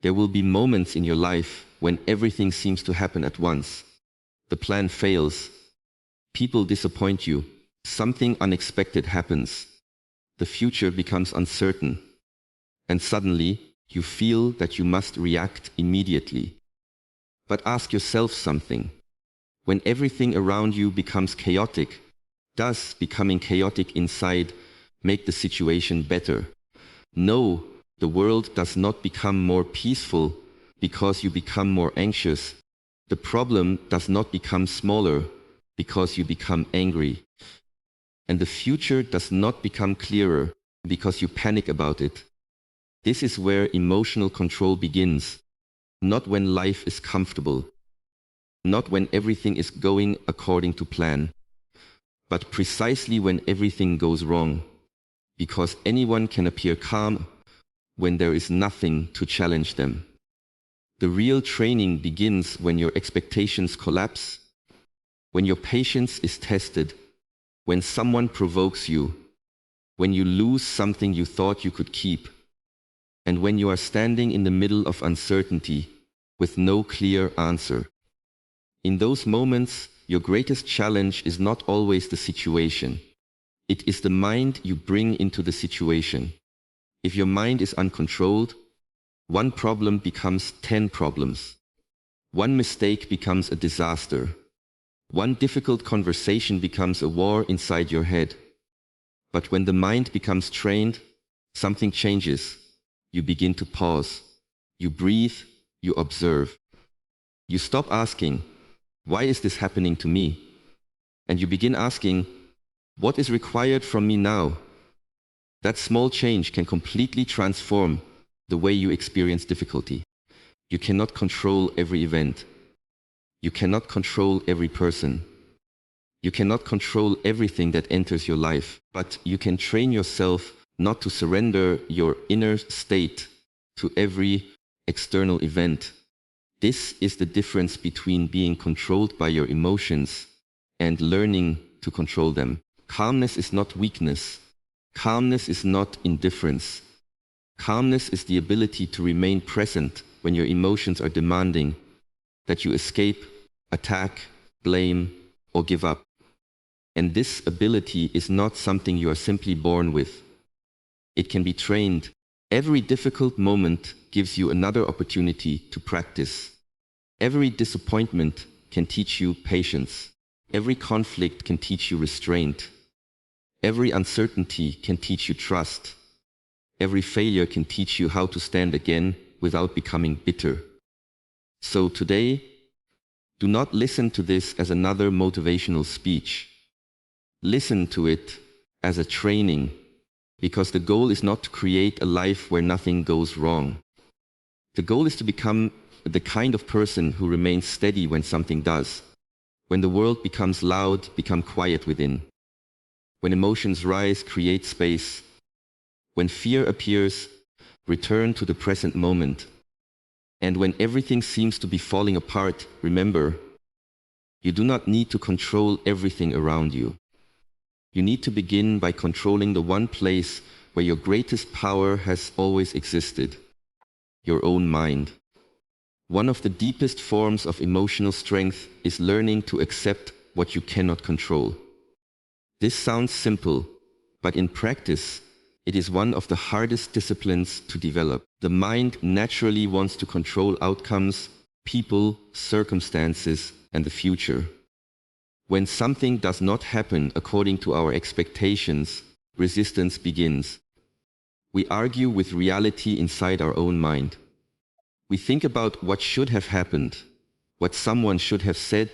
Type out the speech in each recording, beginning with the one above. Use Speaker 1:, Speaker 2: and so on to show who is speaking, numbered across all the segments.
Speaker 1: There will be moments in your life when everything seems to happen at once. The plan fails. People disappoint you. Something unexpected happens. The future becomes uncertain. And suddenly, you feel that you must react immediately. But ask yourself something. When everything around you becomes chaotic, does becoming chaotic inside make the situation better? No, the world does not become more peaceful because you become more anxious. The problem does not become smaller because you become angry. And the future does not become clearer because you panic about it. This is where emotional control begins, not when life is comfortable, not when everything is going according to plan, but precisely when everything goes wrong, because anyone can appear calm when there is nothing to challenge them. The real training begins when your expectations collapse, when your patience is tested, when someone provokes you, when you lose something you thought you could keep, and when you are standing in the middle of uncertainty with no clear answer. In those moments, your greatest challenge is not always the situation. It is the mind you bring into the situation. If your mind is uncontrolled, one problem becomes 10 problems. One mistake becomes a disaster. One difficult conversation becomes a war inside your head. But when the mind becomes trained, something changes. You begin to pause. You breathe. You observe. You stop asking, "Why is this happening to me?" And you begin asking, "What is required from me now?" That small change can completely transform the way you experience difficulty. You cannot control every event. You cannot control every person. You cannot control everything that enters your life, but you can train yourself not to surrender your inner state to every external event. This is the difference between being controlled by your emotions and learning to control them. Calmness is not weakness. Calmness is not indifference. Calmness is the ability to remain present when your emotions are demanding that you escape, attack, blame, or give up. And this ability is not something you are simply born with. It can be trained. Every difficult moment gives you another opportunity to practice. Every disappointment can teach you patience. Every conflict can teach you restraint. Every uncertainty can teach you trust. Every failure can teach you how to stand again without becoming bitter. So today, do not listen to this as another motivational speech. Listen to it as a training, because the goal is not to create a life where nothing goes wrong. The goal is to become the kind of person who remains steady when something does. When the world becomes loud, become quiet within. When emotions rise, create space. When fear appears, return to the present moment. And when everything seems to be falling apart, remember, you do not need to control everything around you. You need to begin by controlling the one place where your greatest power has always existed, your own mind. One of the deepest forms of emotional strength is learning to accept what you cannot control. This sounds simple, but in practice, it is one of the hardest disciplines to develop. The mind naturally wants to control outcomes, people, circumstances, and the future. When something does not happen according to our expectations, resistance begins. We argue with reality inside our own mind. We think about what should have happened, what someone should have said,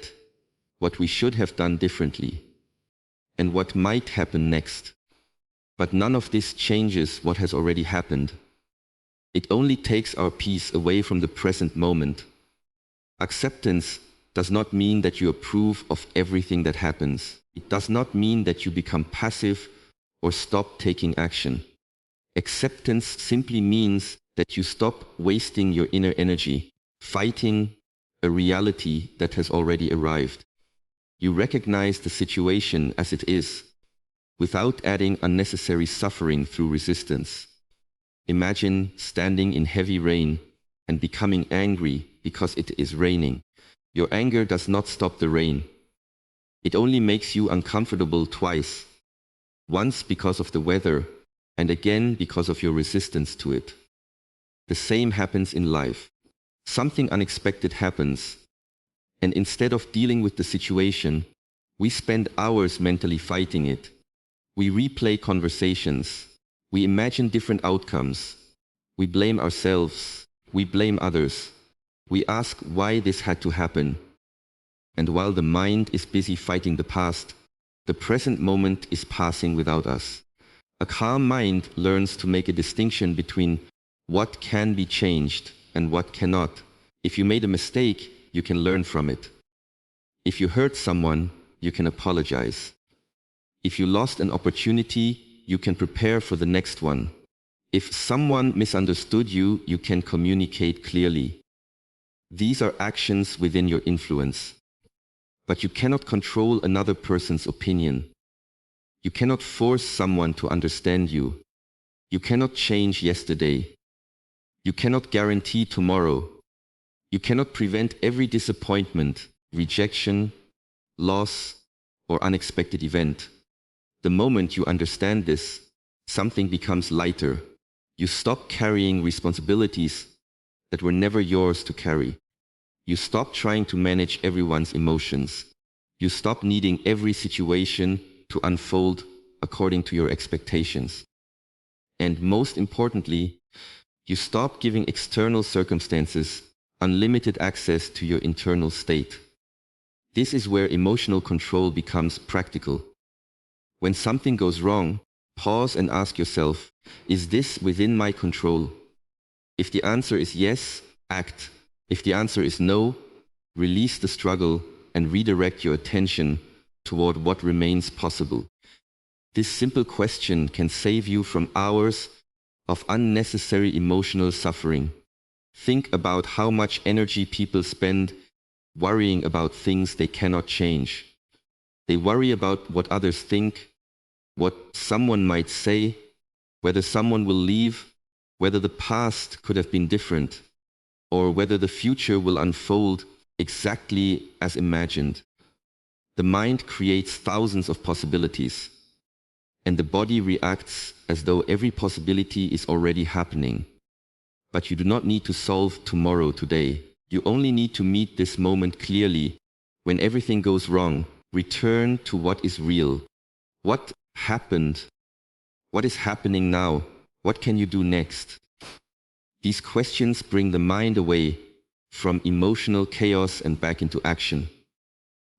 Speaker 1: what we should have done differently, and what might happen next. But none of this changes what has already happened. It only takes our peace away from the present moment. Acceptance does not mean that you approve of everything that happens. It does not mean that you become passive or stop taking action. Acceptance simply means that you stop wasting your inner energy, fighting a reality that has already arrived. You recognize the situation as it is, without adding unnecessary suffering through resistance. Imagine standing in heavy rain and becoming angry because it is raining. Your anger does not stop the rain. It only makes you uncomfortable twice. Once because of the weather, and again because of your resistance to it. The same happens in life. Something unexpected happens, and instead of dealing with the situation, we spend hours mentally fighting it. We replay conversations. We imagine different outcomes. We blame ourselves. We blame others. We ask why this had to happen. And while the mind is busy fighting the past, the present moment is passing without us. A calm mind learns to make a distinction between what can be changed and what cannot. If you made a mistake, you can learn from it. If you hurt someone, you can apologize. If you lost an opportunity, you can prepare for the next one. If someone misunderstood you, you can communicate clearly. These are actions within your influence. But you cannot control another person's opinion. You cannot force someone to understand you. You cannot change yesterday. You cannot guarantee tomorrow. You cannot prevent every disappointment, rejection, loss, or unexpected event. The moment you understand this, something becomes lighter. You stop carrying responsibilities that were never yours to carry. You stop trying to manage everyone's emotions. You stop needing every situation to unfold according to your expectations. And most importantly, you stop giving external circumstances unlimited access to your internal state. This is where emotional control becomes practical. When something goes wrong, pause and ask yourself, is this within my control? If the answer is yes, act. If the answer is no, release the struggle and redirect your attention toward what remains possible. This simple question can save you from hours of unnecessary emotional suffering. Think about how much energy people spend worrying about things they cannot change. They worry about what others think, what someone might say, whether someone will leave, whether the past could have been different, or whether the future will unfold exactly as imagined. The mind creates thousands of possibilities, and the body reacts as though every possibility is already happening. But you do not need to solve tomorrow today. You only need to meet this moment clearly. When everything goes wrong, return to what is real. What happened? What is happening now? What can you do next? These questions bring the mind away from emotional chaos and back into action.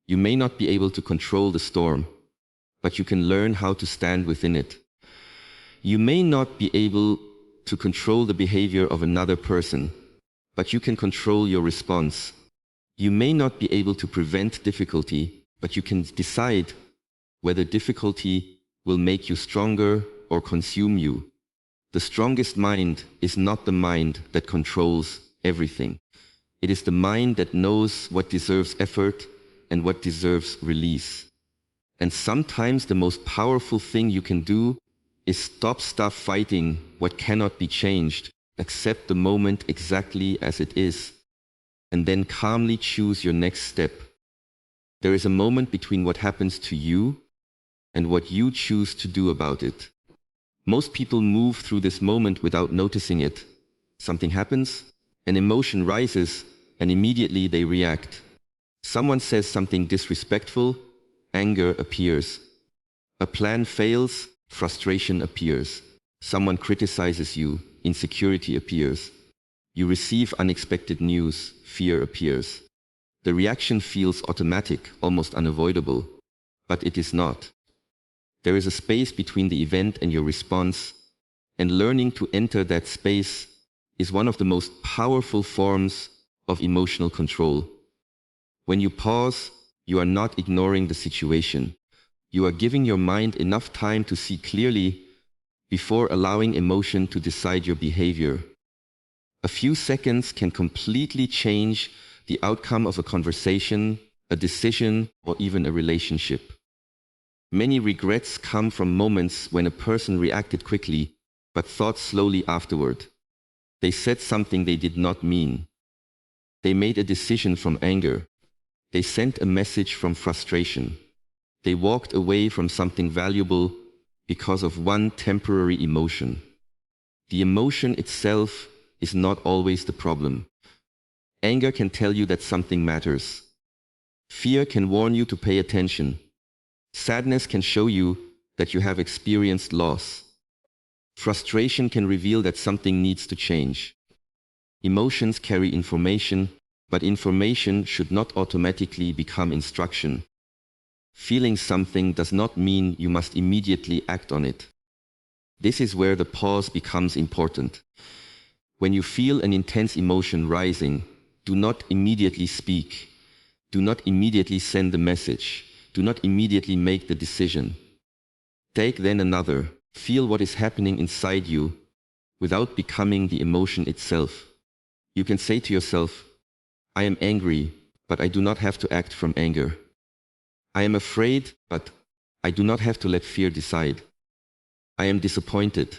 Speaker 1: You may not be able to control the storm, but you can learn how to stand within it. You may not be able to control the behavior of another person, but you can control your response. You may not be able to prevent difficulty, but you can decide whether difficulty will make you stronger or consume you. The strongest mind is not the mind that controls everything. It is the mind that knows what deserves effort and what deserves release. And sometimes the most powerful thing you can do is stop fighting what cannot be changed. Accept the moment exactly as it is, and then calmly choose your next step. There is a moment between what happens to you and what you choose to do about it. Most people move through this moment without noticing it. Something happens, an emotion rises, and immediately they react. Someone says something disrespectful, anger appears. A plan fails, frustration appears. Someone criticizes you, insecurity appears. You receive unexpected news, fear appears. The reaction feels automatic, almost unavoidable, but it is not. There is a space between the event and your response, and learning to enter that space is one of the most powerful forms of emotional control. When you pause, you are not ignoring the situation. You are giving your mind enough time to see clearly before allowing emotion to decide your behavior. A few seconds can completely change the outcome of a conversation, a decision, or even a relationship. Many regrets come from moments when a person reacted quickly, but thought slowly afterward. They said something they did not mean. They made a decision from anger. They sent a message from frustration. They walked away from something valuable because of one temporary emotion. The emotion itself is not always the problem. Anger can tell you that something matters. Fear can warn you to pay attention. Sadness can show you that you have experienced loss. Frustration can reveal that something needs to change. Emotions carry information, but information should not automatically become instruction. Feeling something does not mean you must immediately act on it. This is where the pause becomes important. When you feel an intense emotion rising, do not immediately speak. Do not immediately send the message. Do not immediately make the decision. Take then another. Feel what is happening inside you without becoming the emotion itself. You can say to yourself, I am angry, but I do not have to act from anger. I am afraid, but I do not have to let fear decide. I am disappointed,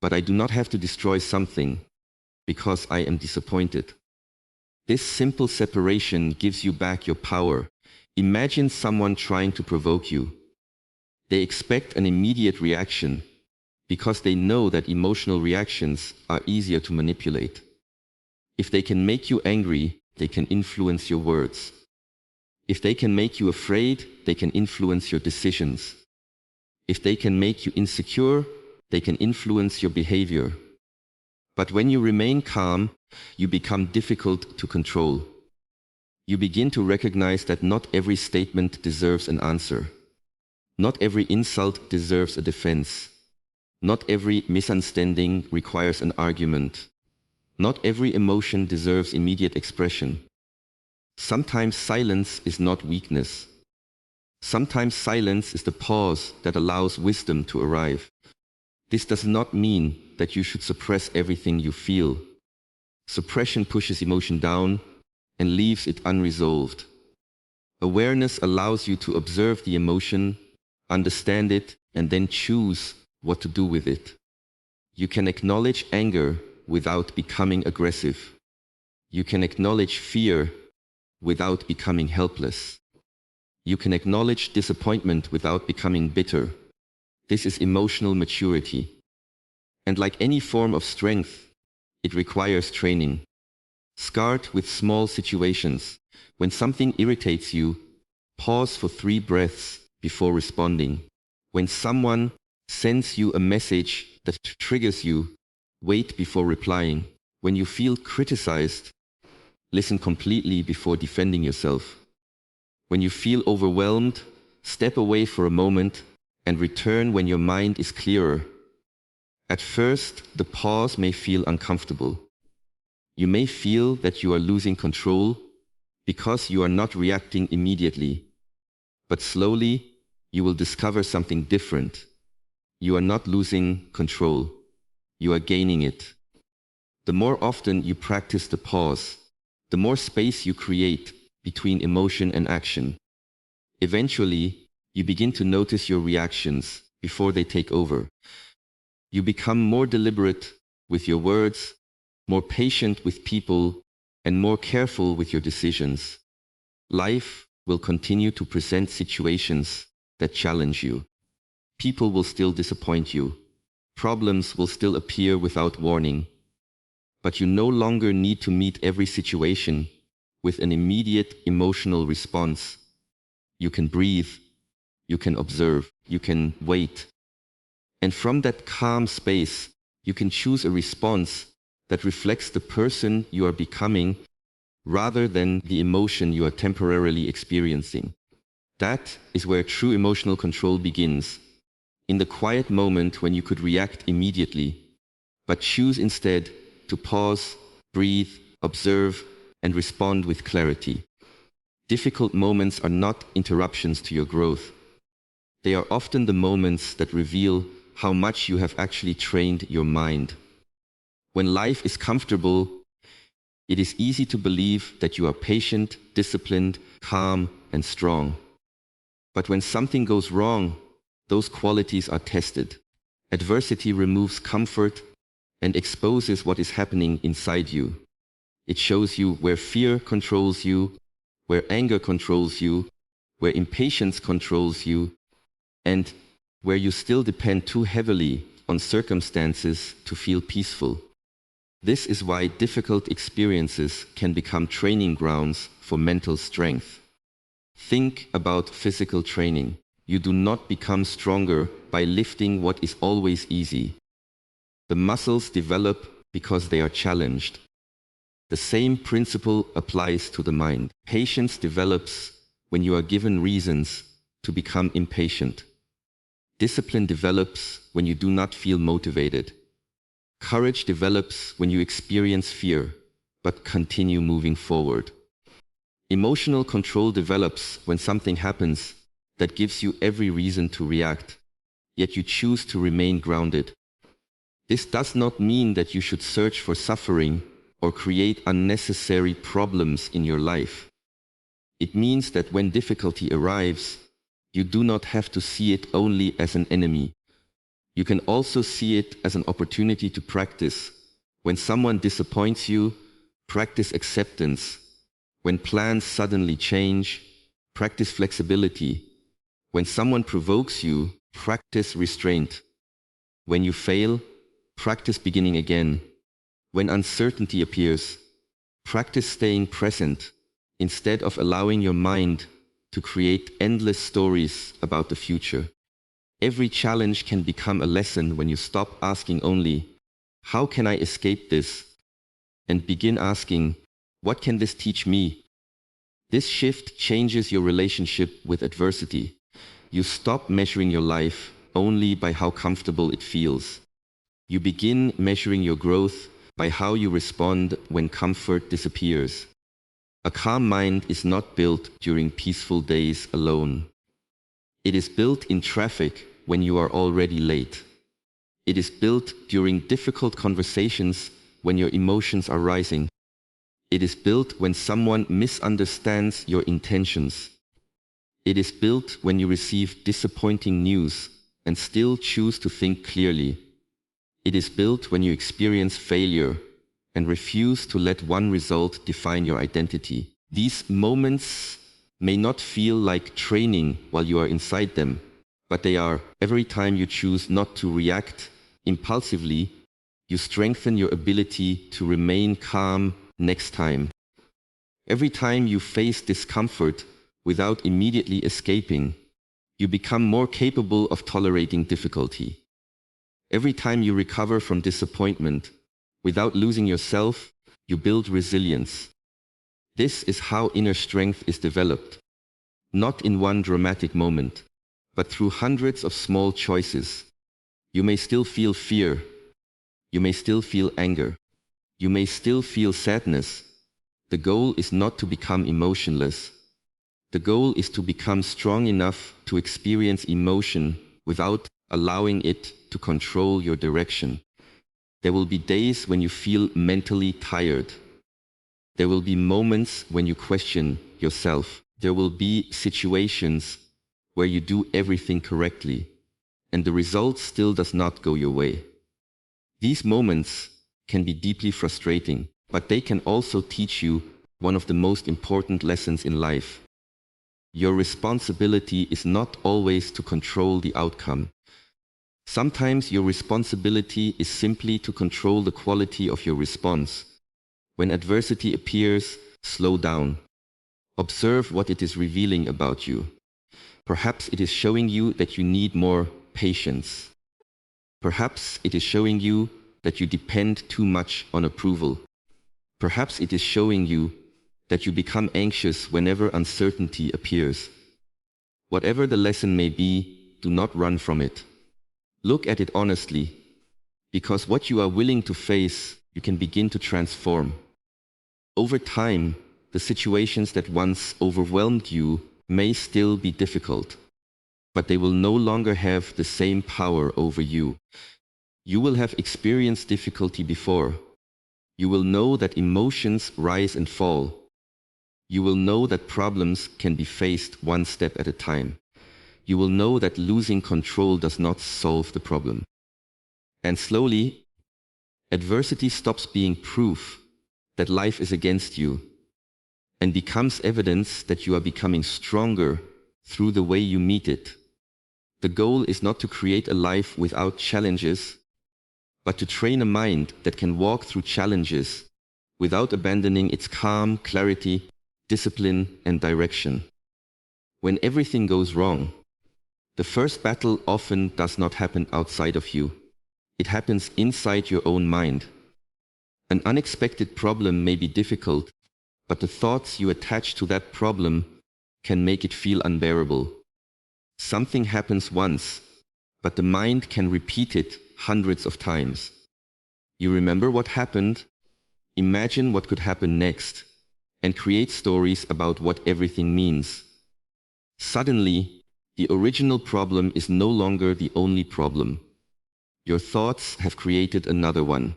Speaker 1: but I do not have to destroy something because I am disappointed. This simple separation gives you back your power. Imagine someone trying to provoke you. They expect an immediate reaction because they know that emotional reactions are easier to manipulate. If they can make you angry, they can influence your words. If they can make you afraid, they can influence your decisions. If they can make you insecure, they can influence your behavior. But when you remain calm, you become difficult to control. You begin to recognize that not every statement deserves an answer. Not every insult deserves a defense. Not every misunderstanding requires an argument. Not every emotion deserves immediate expression. Sometimes silence is not weakness. Sometimes silence is the pause that allows wisdom to arrive. This does not mean that you should suppress everything you feel. Suppression pushes emotion down and leaves it unresolved. Awareness allows you to observe the emotion, understand it, and then choose what to do with it. You can acknowledge anger without becoming aggressive. You can acknowledge fear without becoming helpless. You can acknowledge disappointment without becoming bitter. This is emotional maturity. And like any form of strength, it requires training. Start with small situations. When something irritates you, pause for 3 breaths before responding. When someone sends you a message that triggers you, wait before replying. When you feel criticized, listen completely before defending yourself. When you feel overwhelmed, step away for a moment and return when your mind is clearer. At first, the pause may feel uncomfortable. You may feel that you are losing control because you are not reacting immediately. But slowly, you will discover something different. You are not losing control. You are gaining it. The more often you practice the pause, the more space you create between emotion and action. Eventually, you begin to notice your reactions before they take over. You become more deliberate with your words, more patient with people, and more careful with your decisions. Life will continue to present situations that challenge you. People will still disappoint you. Problems will still appear without warning. But you no longer need to meet every situation with an immediate emotional response. You can breathe, you can observe, you can wait. And from that calm space, you can choose a response that reflects the person you are becoming rather than the emotion you are temporarily experiencing. That is where true emotional control begins. In the quiet moment when you could react immediately, but choose instead to pause, breathe, observe, and respond with clarity. Difficult moments are not interruptions to your growth. They are often the moments that reveal how much you have actually trained your mind. When life is comfortable, it is easy to believe that you are patient, disciplined, calm, and strong. But when something goes wrong, those qualities are tested. Adversity removes comfort, and exposes what is happening inside you. It shows you where fear controls you, where anger controls you, where impatience controls you, and where you still depend too heavily on circumstances to feel peaceful. This is why difficult experiences can become training grounds for mental strength. Think about physical training. You do not become stronger by lifting what is always easy. The muscles develop because they are challenged. The same principle applies to the mind. Patience develops when you are given reasons to become impatient. Discipline develops when you do not feel motivated. Courage develops when you experience fear, but continue moving forward. Emotional control develops when something happens that gives you every reason to react, yet you choose to remain grounded. This does not mean that you should search for suffering or create unnecessary problems in your life. It means that when difficulty arrives, you do not have to see it only as an enemy. You can also see it as an opportunity to practice. When someone disappoints you, practice acceptance. When plans suddenly change, practice flexibility. When someone provokes you, practice restraint. When you fail, practice beginning again. When uncertainty appears, practice staying present instead of allowing your mind to create endless stories about the future. Every challenge can become a lesson when you stop asking only, "How can I escape this?" and begin asking, "What can this teach me?" This shift changes your relationship with adversity. You stop measuring your life only by how comfortable it feels. You begin measuring your growth by how you respond when comfort disappears. A calm mind is not built during peaceful days alone. It is built in traffic when you are already late. It is built during difficult conversations when your emotions are rising. It is built when someone misunderstands your intentions. It is built when you receive disappointing news and still choose to think clearly. It is built when you experience failure and refuse to let one result define your identity. These moments may not feel like training while you are inside them, but they are. Every time you choose not to react impulsively, you strengthen your ability to remain calm next time. Every time you face discomfort without immediately escaping, you become more capable of tolerating difficulty. Every time you recover from disappointment without losing yourself, you build resilience. This is how inner strength is developed, not in one dramatic moment, but through hundreds of small choices. You may still feel fear. You may still feel anger. You may still feel sadness. The goal is not to become emotionless. The goal is to become strong enough to experience emotion without allowing it to control your direction. There will be days when you feel mentally tired. There will be moments when you question yourself. There will be situations where you do everything correctly, and the result still does not go your way. These moments can be deeply frustrating, but they can also teach you one of the most important lessons in life. Your responsibility is not always to control the outcome. Sometimes your responsibility is simply to control the quality of your response. When adversity appears, slow down. Observe what it is revealing about you. Perhaps it is showing you that you need more patience. Perhaps it is showing you that you depend too much on approval. Perhaps it is showing you that you become anxious whenever uncertainty appears. Whatever the lesson may be, do not run from it. Look at it honestly, because what you are willing to face, you can begin to transform. Over time, the situations that once overwhelmed you may still be difficult, but they will no longer have the same power over you. You will have experienced difficulty before. You will know that emotions rise and fall. You will know that problems can be faced one step at a time. You will know that losing control does not solve the problem. And slowly, Adversity stops being proof that life is against you and becomes evidence that you are becoming stronger through the way you meet it. The goal is not to create a life without challenges, but to train a mind that can walk through challenges without abandoning its calm, clarity, discipline, and direction. When everything goes wrong, the first battle often does not happen outside of you. It happens inside your own mind. An unexpected problem may be difficult, but the thoughts you attach to that problem can make it feel unbearable. Something happens once, but the mind can repeat it hundreds of times. You remember what happened, imagine what could happen next, and create stories about what everything means. Suddenly, the original problem is no longer the only problem. Your thoughts have created another one.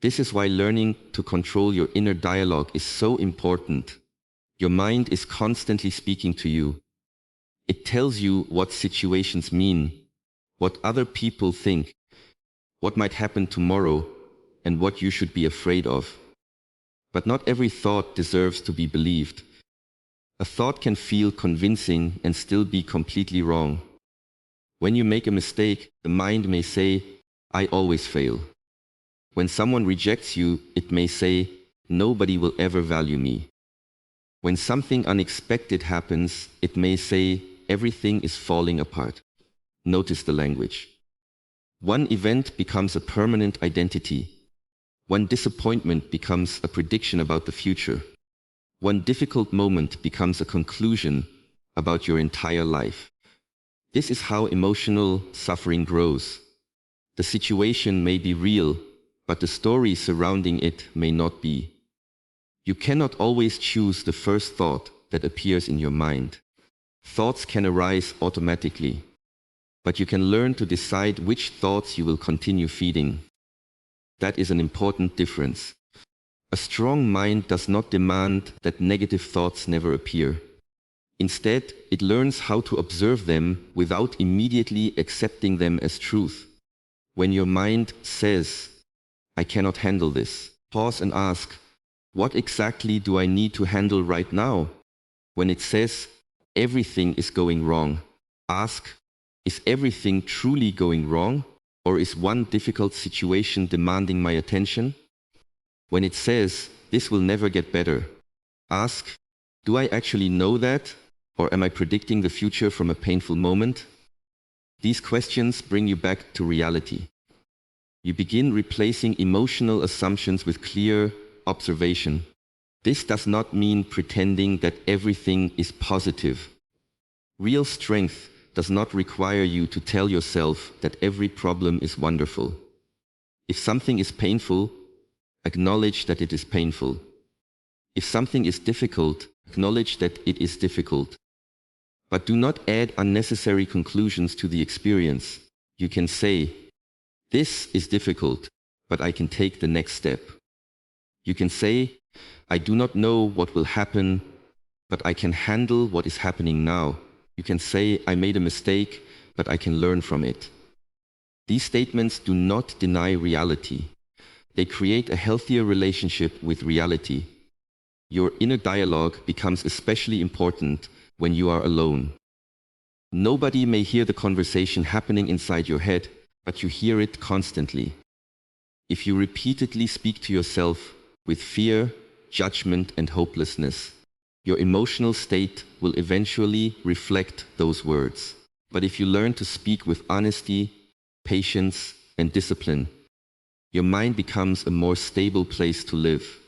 Speaker 1: This is why learning to control your inner dialogue is so important. Your mind is constantly speaking to you. It tells you what situations mean, what other people think, what might happen tomorrow, and what you should be afraid of. But not every thought deserves to be believed. A thought can feel convincing and still be completely wrong. When you make a mistake, the mind may say, "I always fail." When someone rejects you, it may say, "Nobody will ever value me." When something unexpected happens, it may say, "Everything is falling apart." Notice the language. One event becomes a permanent identity. One disappointment becomes a prediction about the future. One difficult moment becomes a conclusion about your entire life. This is how emotional suffering grows. The situation may be real, but the story surrounding it may not be. You cannot always choose the first thought that appears in your mind. Thoughts can arise automatically, but you can learn to decide which thoughts you will continue feeding. That is an important difference. A strong mind does not demand that negative thoughts never appear. Instead, it learns how to observe them without immediately accepting them as truth. When your mind says, "I cannot handle this," pause and ask, "What exactly do I need to handle right now?" When it says, "Everything is going wrong," ask, "Is everything truly going wrong? Or is one difficult situation demanding my attention?" When it says, "This will never get better," ask, "Do I actually know that? Or am I predicting the future from a painful moment?" These questions bring you back to reality. You begin replacing emotional assumptions with clear observation. This does not mean pretending that everything is positive. Real strength does not require you to tell yourself that every problem is wonderful. If something is painful, acknowledge that it is painful. If something is difficult, acknowledge that it is difficult. But do not add unnecessary conclusions to the experience. You can say, "This is difficult, but I can take the next step." You can say, "I do not know what will happen, but I can handle what is happening now." You can say, "I made a mistake, but I can learn from it." These statements do not deny reality. They create a healthier relationship with reality. Your inner dialogue becomes especially important when you are alone. Nobody may hear the conversation happening inside your head, but you hear it constantly. If you repeatedly speak to yourself with fear, judgment, and hopelessness, your emotional state will eventually reflect those words. But if you learn to speak with honesty, patience, and discipline, your mind becomes a more stable place to live.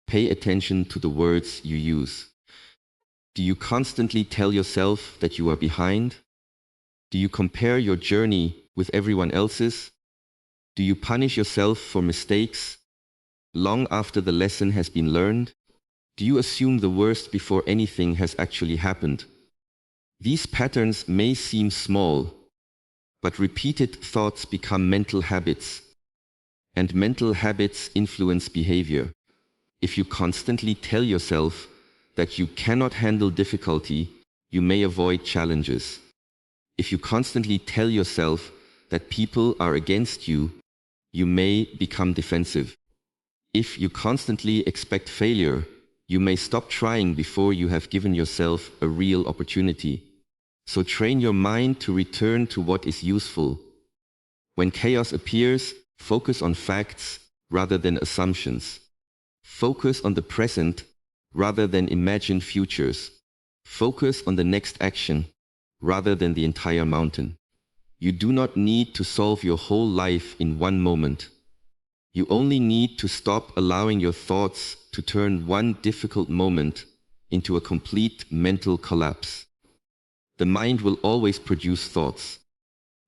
Speaker 1: Pay attention to the words you use. Do you constantly tell yourself that you are behind? Do you compare your journey with everyone else's? Do you punish yourself for mistakes long after the lesson has been learned? Do you assume the worst before anything has actually happened? These patterns may seem small, but repeated thoughts become mental habits, and mental habits influence behavior. If you constantly tell yourself that you cannot handle difficulty, you may avoid challenges. If you constantly tell yourself that people are against you, you may become defensive. If you constantly expect failure, you may stop trying before you have given yourself a real opportunity. So train your mind to return to what is useful. When chaos appears, focus on facts rather than assumptions. Focus on the present rather than imagined futures. Focus on the next action rather than the entire mountain. You do not need to solve your whole life in one moment. You only need to stop allowing your thoughts to turn one difficult moment into a complete mental collapse. The mind will always produce thoughts.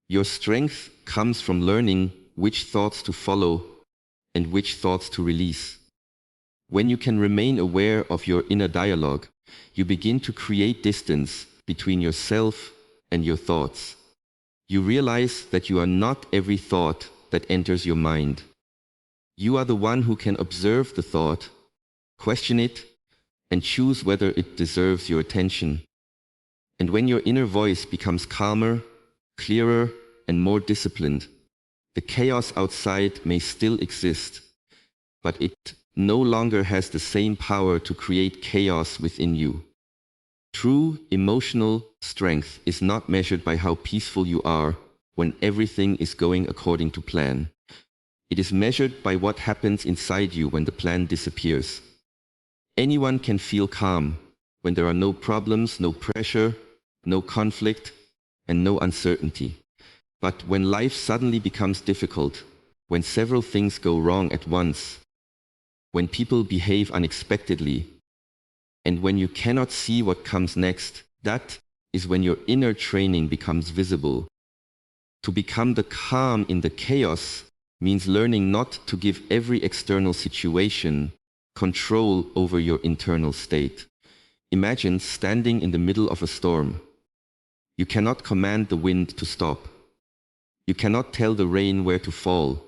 Speaker 1: Your strength comes from learning which thoughts to follow and which thoughts to release. When you can remain aware of your inner dialogue, you begin to create distance between yourself and your thoughts. You realize that you are not every thought that enters your mind. You are the one who can observe the thought, question it, and choose whether it deserves your attention. And when your inner voice becomes calmer, clearer, and more disciplined, the chaos outside may still exist, but it no longer has the same power to create chaos within you. True emotional strength is not measured by how peaceful you are when everything is going according to plan. It is measured by what happens inside you when the plan disappears. Anyone can feel calm when there are no problems, no pressure, no conflict, and no uncertainty. But when life suddenly becomes difficult, when several things go wrong at once, when people behave unexpectedly, and when you cannot see what comes next, that is when your inner training becomes visible. To become the calm in the chaos means learning not to give every external situation control over your internal state. Imagine standing in the middle of a storm. You cannot command the wind to stop. You cannot tell the rain where to fall.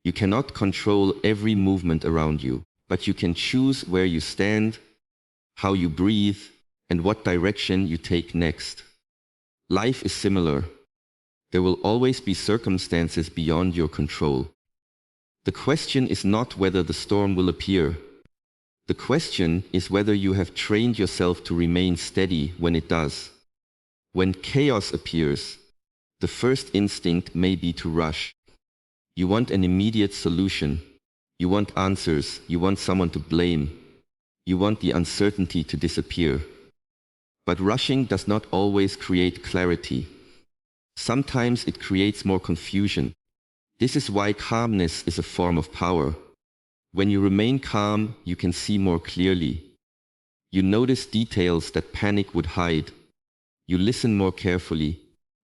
Speaker 1: You cannot control every movement around you, but you can choose where you stand, how you breathe, and what direction you take next. Life is similar. There will always be circumstances beyond your control. The question is not whether the storm will appear. The question is whether you have trained yourself to remain steady when it does. When chaos appears, the first instinct may be to rush. You want an immediate solution. You want answers. You want someone to blame. You want the uncertainty to disappear. But rushing does not always create clarity. Sometimes it creates more confusion. This is why calmness is a form of power. When you remain calm, you can see more clearly. You notice details that panic would hide. You listen more carefully.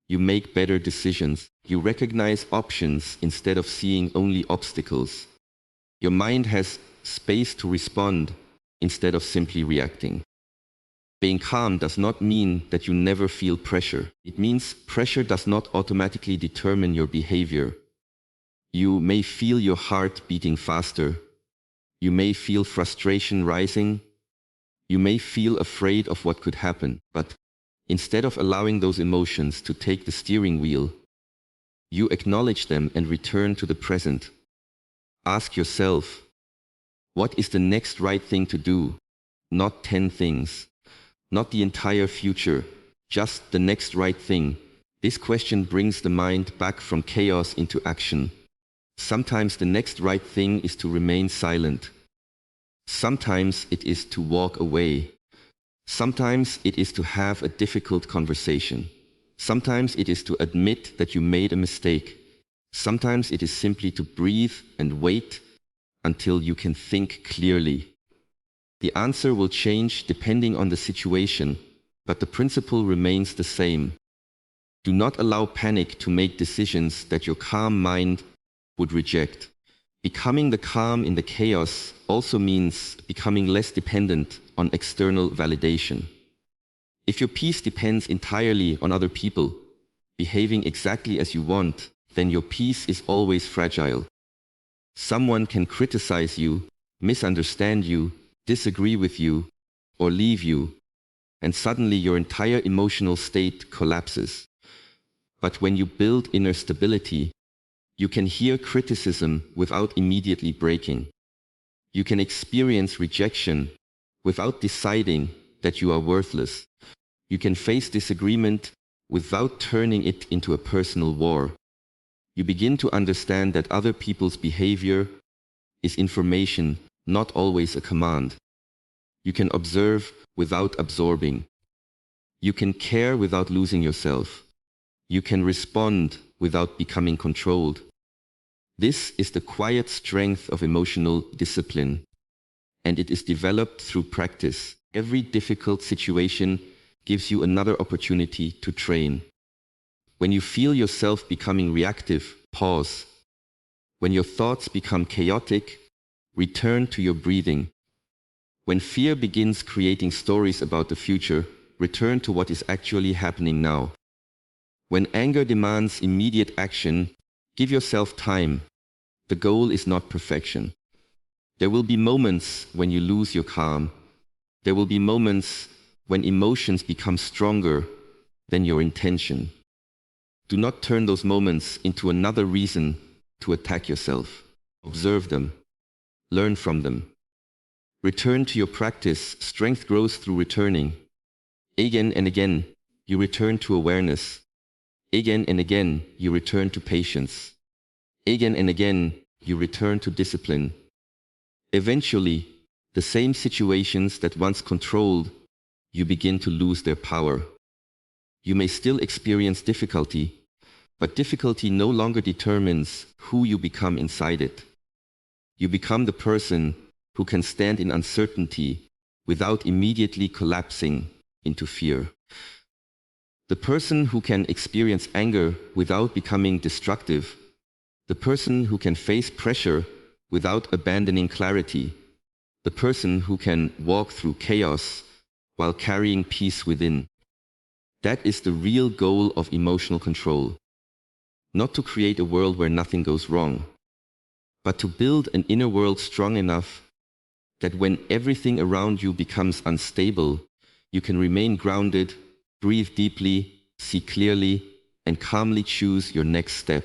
Speaker 1: You make better decisions. You recognize options instead of seeing only obstacles. Your mind has space to respond instead of simply reacting. Being calm does not mean that you never feel pressure. It means pressure does not automatically determine your behavior. You may feel your heart beating faster. You may feel frustration rising. You may feel afraid of what could happen. But instead of allowing those emotions to take the steering wheel, you acknowledge them and return to the present. Ask yourself, what is the next right thing to do? Not 10 things. Not the entire future, just the next right thing. This question brings the mind back from chaos into action. Sometimes the next right thing is to remain silent. Sometimes it is to walk away. Sometimes it is to have a difficult conversation. Sometimes it is to admit that you made a mistake. Sometimes it is simply to breathe and wait until you can think clearly. The answer will change depending on the situation, but the principle remains the same. Do not allow panic to make decisions that your calm mind would reject. Becoming the calm in the chaos also means becoming less dependent on external validation. If your peace depends entirely on other people behaving exactly as you want, then your peace is always fragile. Someone can criticize you, misunderstand you, disagree with you, or leave you, and suddenly your entire emotional state collapses. But when you build inner stability, You can hear criticism without immediately breaking. You can experience rejection without deciding that you are worthless. You can face disagreement without turning it into a personal war. You begin to understand that other people's behavior is information, not always a command. You can observe without absorbing. You can care without losing yourself. You can respond without becoming controlled. This is the quiet strength of emotional discipline, and it is developed through practice. Every difficult situation gives you another opportunity to train. When you feel yourself becoming reactive, pause. When your thoughts become chaotic, return to your breathing. When fear begins creating stories about the future, return to what is actually happening now. When anger demands immediate action, give yourself time. The goal is not perfection. There will be moments when you lose your calm. There will be moments when emotions become stronger than your intention. Do not turn those moments into another reason to attack yourself. Observe them. Learn from them. Return to your practice. Strength grows through returning. Again and again, you return to awareness. Again and again, you return to patience. Again and again, you return to discipline. Eventually, the same situations that once controlled you begin to lose their power. You may still experience difficulty, but difficulty no longer determines who you become inside it. You become the person who can stand in uncertainty without immediately collapsing into fear. The person who can experience anger without becoming destructive. The person who can face pressure without abandoning clarity. The person who can walk through chaos while carrying peace within. That is the real goal of emotional control. Not to create a world where nothing goes wrong, but to build an inner world strong enough that when everything around you becomes unstable, you can remain grounded, breathe deeply, see clearly, and calmly choose your next step.